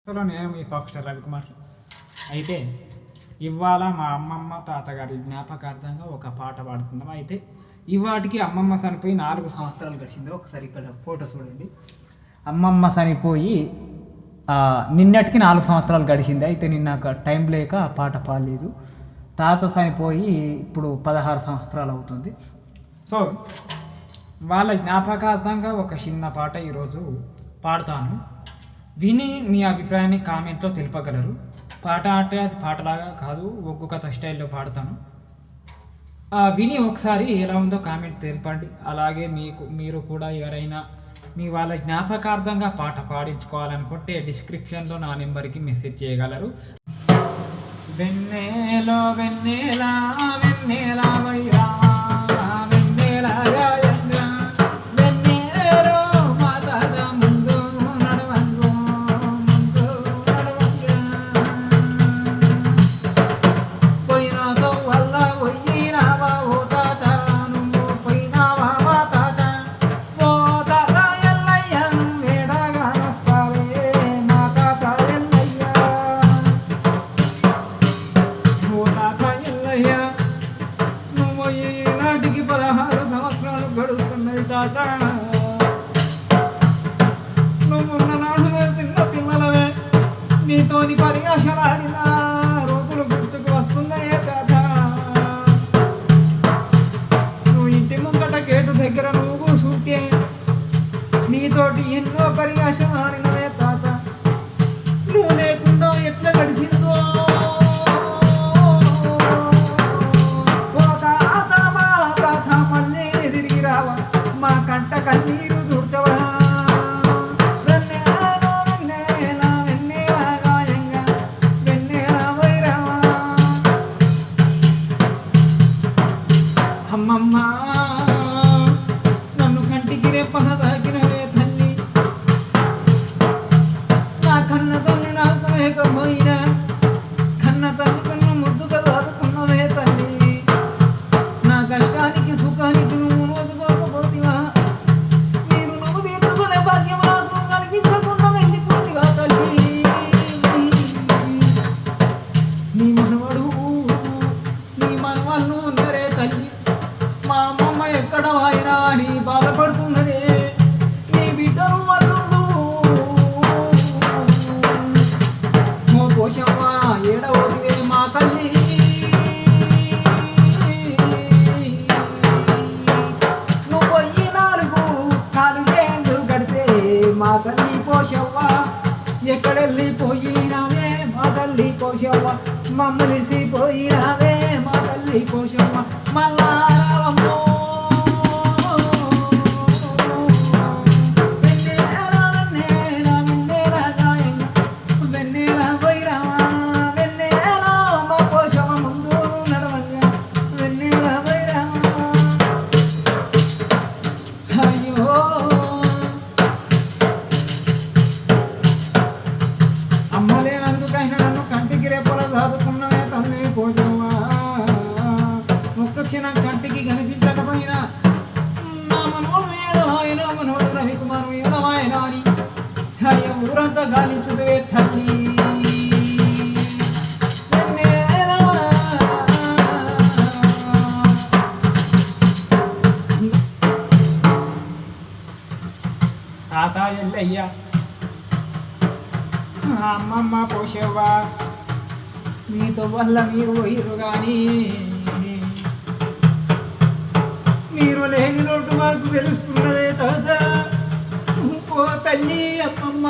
నేను మీ ఫాక్ స్టార్ రవికుమార్. అయితే ఇవాళ మా అమ్మమ్మ తాతగారి జ్ఞాపకార్థంగా ఒక పాట పాడుతున్నాం. అయితే ఇవాటికి అమ్మమ్మ చనిపోయి 4 సంవత్సరాలు గడిచింది. ఒకసారి ఇక్కడ ఫోటో చూడండి. అమ్మమ్మ చనిపోయి నిన్నటికి 4 సంవత్సరాలు గడిచింది. అయితే నిన్న టైం లేక ఆ పాట పాడలేదు. తాత చనిపోయి ఇప్పుడు 16 సంవత్సరాలు అవుతుంది. సో వాళ్ళ జ్ఞాపకార్థంగా ఒక చిన్న పాట ఈరోజు పాడతాను. విని మీ అభిప్రాయాన్ని కామెంట్లో తెలుపగలరు. పాట అంటే అది పాటలాగా కాదు, ఒక్కొక్క కథ స్టైల్లో పాడతాను. విని ఒకసారి ఎలా ఉందో కామెంట్ తెలపండి. అలాగే మీరు కూడా ఎవరైనా మీ వాళ్ళ జ్ఞాపకార్థంగా పాట పాడించుకోవాలనుకుంటే డిస్క్రిప్షన్లో నా నెంబర్కి మెసేజ్ చేయగలరు. వెన్నెలో వెన్నెలా వెన్నెలా వైరా నాటికి 16 సంవత్సరాలు గడుస్తున్నది తాత. నువ్వున్న నాడు చిన్న పిల్లలవే నీతోని పరిగాశలాడిన రోజులు గుర్తుకు వస్తున్నాయే తాత. నువ్వు ఇంటి ముంగట గేటు దగ్గర నువ్వు కూసుంటే నీతోటి ఎన్నో పరిగాశలాడినవే తాత. నువ్వు లేకుండా ఎట్లా గడిచిందో మా కంట కన్నీరు దూర్చవా. వెన్నెలా వెన్నెలా వెన్నెలా గాయంగా వెన్నెలా వైరవా. అమ్మమ్మ నన్ను కంటికి రేపన తాకినవే తల్లి. నా కన్న తల్లి నాకు లేకపోయినా కన్న తల్లి కన్ను ముద్దుగా దాదుకున్నవే తల్లి. నా కష్టానికి సుఖానికి నువ్వు నోచుకోకపోతివా. మీరు నువ్వు తీర్చుకునే భాగ్యం నాకు కలిగించకుండా వెళ్ళిపోతివా తల్లి. నీ మనవాళ్ళు ఉందరే తల్లి. మా అమ్మమ్మ ఎక్కడ వాయినా అని బాధపడుతున్నదే. నీ బిడ్డను వల్లుండు మో పోషమ్మ ఏడవోతివే మా తల్లి. మా తల్లి పోషవ్వ ఎక్కడెళ్ళిపోయినావే మా తల్లి పోషవ్వ. మమ్మల్ని పోయినావే మా తల్లి పోషవ్వ. మళ్ళా రావమ్మో. వెన్నెలా వెన్నెలా వెన్నెలా గాయంగా వెన్నెలా వైరవా. వెన్నెలా మా పోషవ్వ ముందు నడవంగా వెన్నెలా వైరవా. అయ్యో అమ్మలేనందుకైనా నన్ను కంటికి రేపల దాదుకున్నవే తల్లి పోషవ్వా. ఒక్కక్షణ కంటికి కనిపించకపోయినా నా మనోడు ఏడవాయన మనోడు రవికుమారు ఏడవాయన అని అయ్య ఊరంతా గాలించదువే తల్లి. తాత ఎల్లయ్య అమ్మమ్మ పోషవ్వా మీతో వల్ల మీరు పోయిరు కానీ మీరు లేని లోటు మాకు తెలుస్తున్నదే తాత. ఓ తల్లి అమ్మమ్మ.